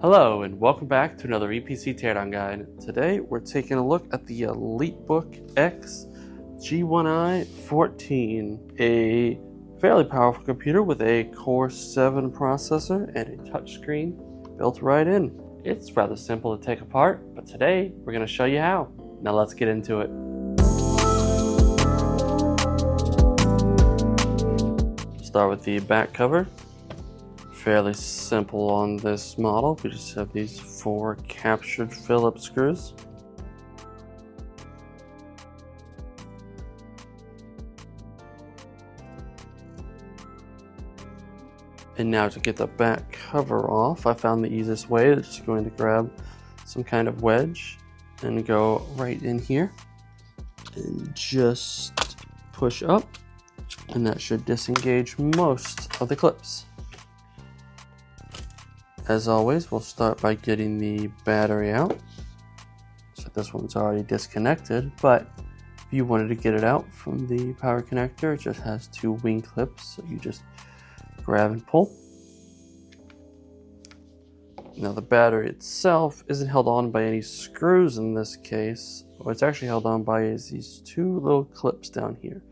Hello and welcome back to another EPC Teardown Guide. Today we're taking a look at the EliteBook X G1I 14, a fairly powerful computer with a Core 7 processor and a touchscreen built right in. It's rather simple to take apart, but today we're going to show you how. Now let's get into it. Start with the back cover. Fairly simple on this model. We just have these 4 captured Phillips screws. And now to get the back cover off, I found the easiest way is just going to grab some kind of wedge and go right in here and just push up, and that should disengage most of the clips. As always, we'll start by getting the battery out. So this one's already disconnected, but if you wanted to get it out from the power connector, it just has 2 wing clips, so you just grab and pull. Now the battery itself isn't held on by any screws in this case. What it's actually held on by is these 2 little clips down here.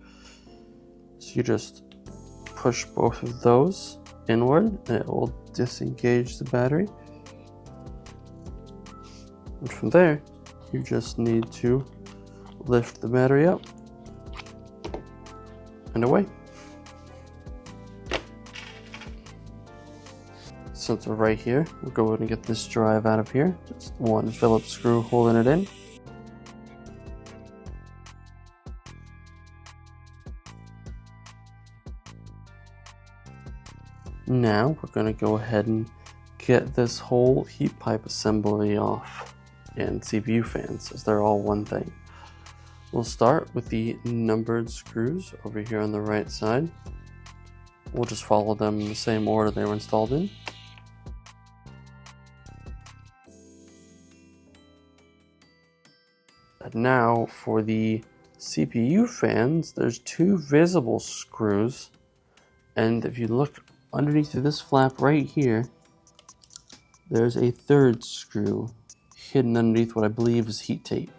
So you just push both of those inward and it will disengage the battery, and from there you just need to lift the battery up and away. Since we're right here, we'll go ahead and get this drive out of here. Just 1 Phillips screw holding it in. Now we're going to go ahead and get this whole heat pipe assembly off and CPU fans, as they're all one thing. We'll start with the numbered screws over here on the right side. We'll just follow them in the same order they were installed in. And now for the CPU fans, there's 2 visible screws, and if you look underneath of this flap right here, there's a 3rd screw hidden underneath what I believe is heat tape.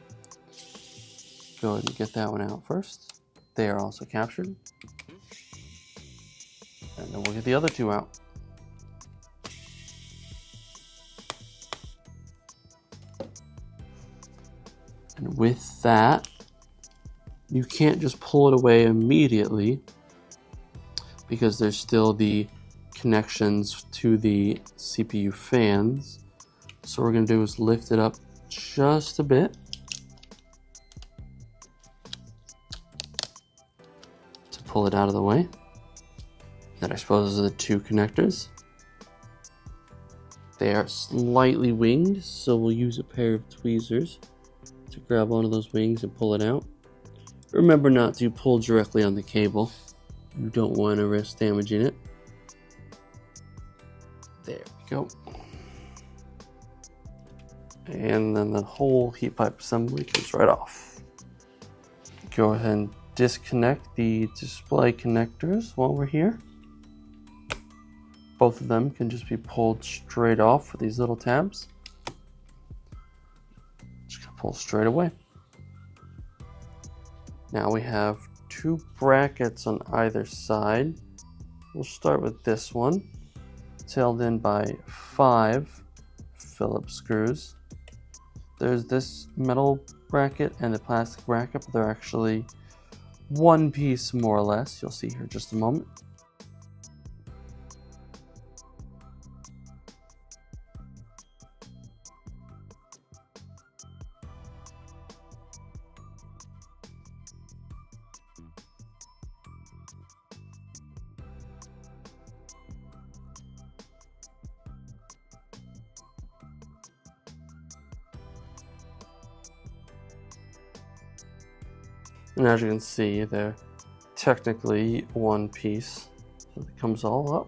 Go ahead and get that one out first. They are also captured. And then we'll get the other 2 out. And with that, you can't just pull it away immediately because there's still the connections to the CPU fans. So what we're going to do is lift it up just a bit to pull it out of the way. That I suppose are the 2 connectors. They are slightly winged, so we'll use a pair of tweezers to grab one of those wings and pull it out. Remember not to pull directly on the cable. You don't want to risk damaging it. There we go. And then the whole heat pipe assembly comes right off. Go ahead and disconnect the display connectors while we're here. Both of them can just be pulled straight off with these little tabs. Just gonna pull straight away. Now we have 2 brackets on either side. We'll start with this one. It's held in by 5 Phillips screws. There's this metal bracket and the plastic bracket, but they're actually one piece more or less. You'll see here in just a moment. And as you can see, they're technically one piece, so it comes all up.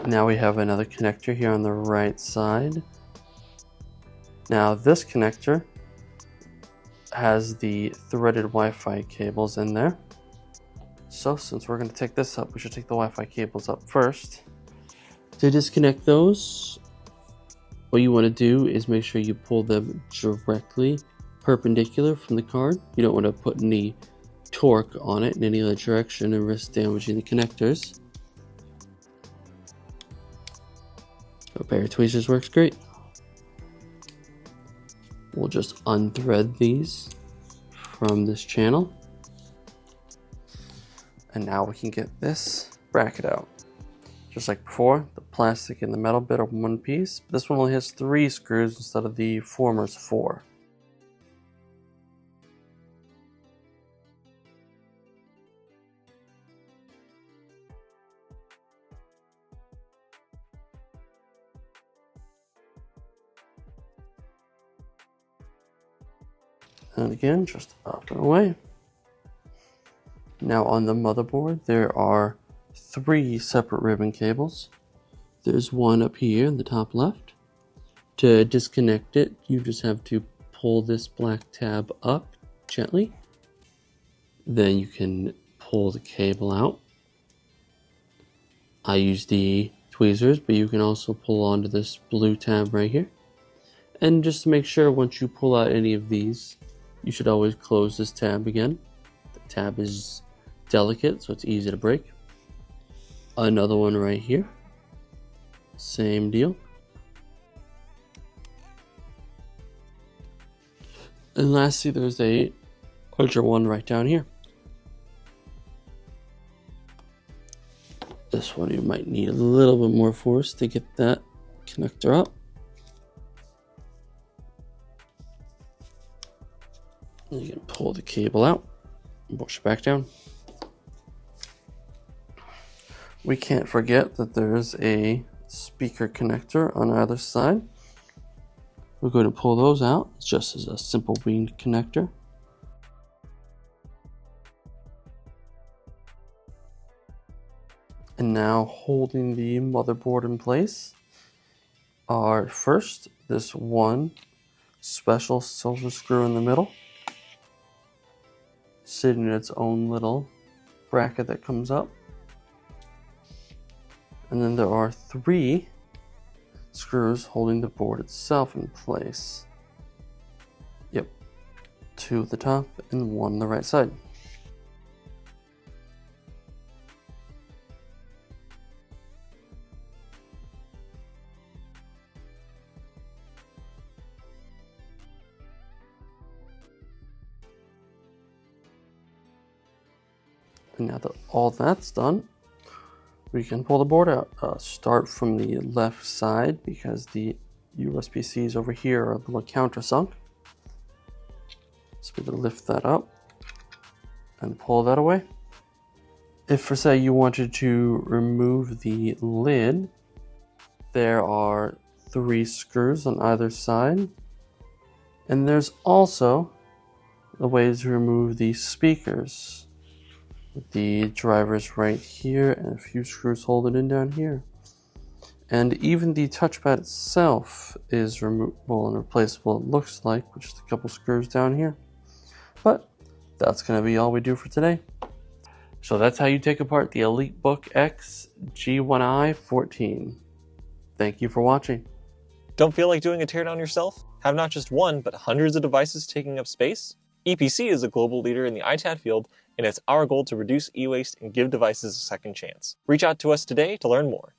Now we have another connector here on the right side. Now this connector has the threaded Wi-Fi cables in there. So since we're going to take this up, we should take the Wi-Fi cables up first. To disconnect those, what you want to do is make sure you pull them directly perpendicular from the card. You don't want to put any torque on it in any other direction and risk damaging the connectors. A pair of tweezers works great. We'll just unthread these from this channel. And now we can get this bracket out. Just like before, the plastic and the metal bit are one piece. This one only has 3 screws instead of the former's 4. And again, just up and away. Now on the motherboard, there are 3 separate ribbon cables. There's one up here in the top left. To disconnect it, you just have to pull this black tab up gently. Then you can pull the cable out. I use the tweezers, but you can also pull onto this blue tab right here. And just to make sure, once you pull out any of these, you should always close this tab again. The tab is delicate, so it's easy to break. Another one right here. Same deal. And lastly, there's a larger one right down here. This one you might need a little bit more force to get that connector up. You can pull the cable out and push it back down. We can't forget that there's a speaker connector on either side. We're going to pull those out just as a simple winged connector. And now holding the motherboard in place are first this one special silver screw in the middle, sitting in its own little bracket that comes up. And then there are 3 screws holding the board itself in place. Yep, 2 at the top and 1 on the right side. And now that all that's done, we can pull the board out. Start from the left side because the USB-Cs over here are a little countersunk. So we're going to lift that up and pull that away. If for say you wanted to remove the lid, there are 3 screws on either side. And there's also a way to remove the speakers. The drivers right here and a few screws hold it in down here. And even the touchpad itself is removable and replaceable, it looks like, with just a couple screws down here. But that's going to be all we do for today. So that's how you take apart the EliteBook X G1I 14. Thank you for watching. Don't feel like doing a teardown yourself? Have not just one, but hundreds of devices taking up space? EPC is a global leader in the ITAD field, and it's our goal to reduce e-waste and give devices a second chance. Reach out to us today to learn more.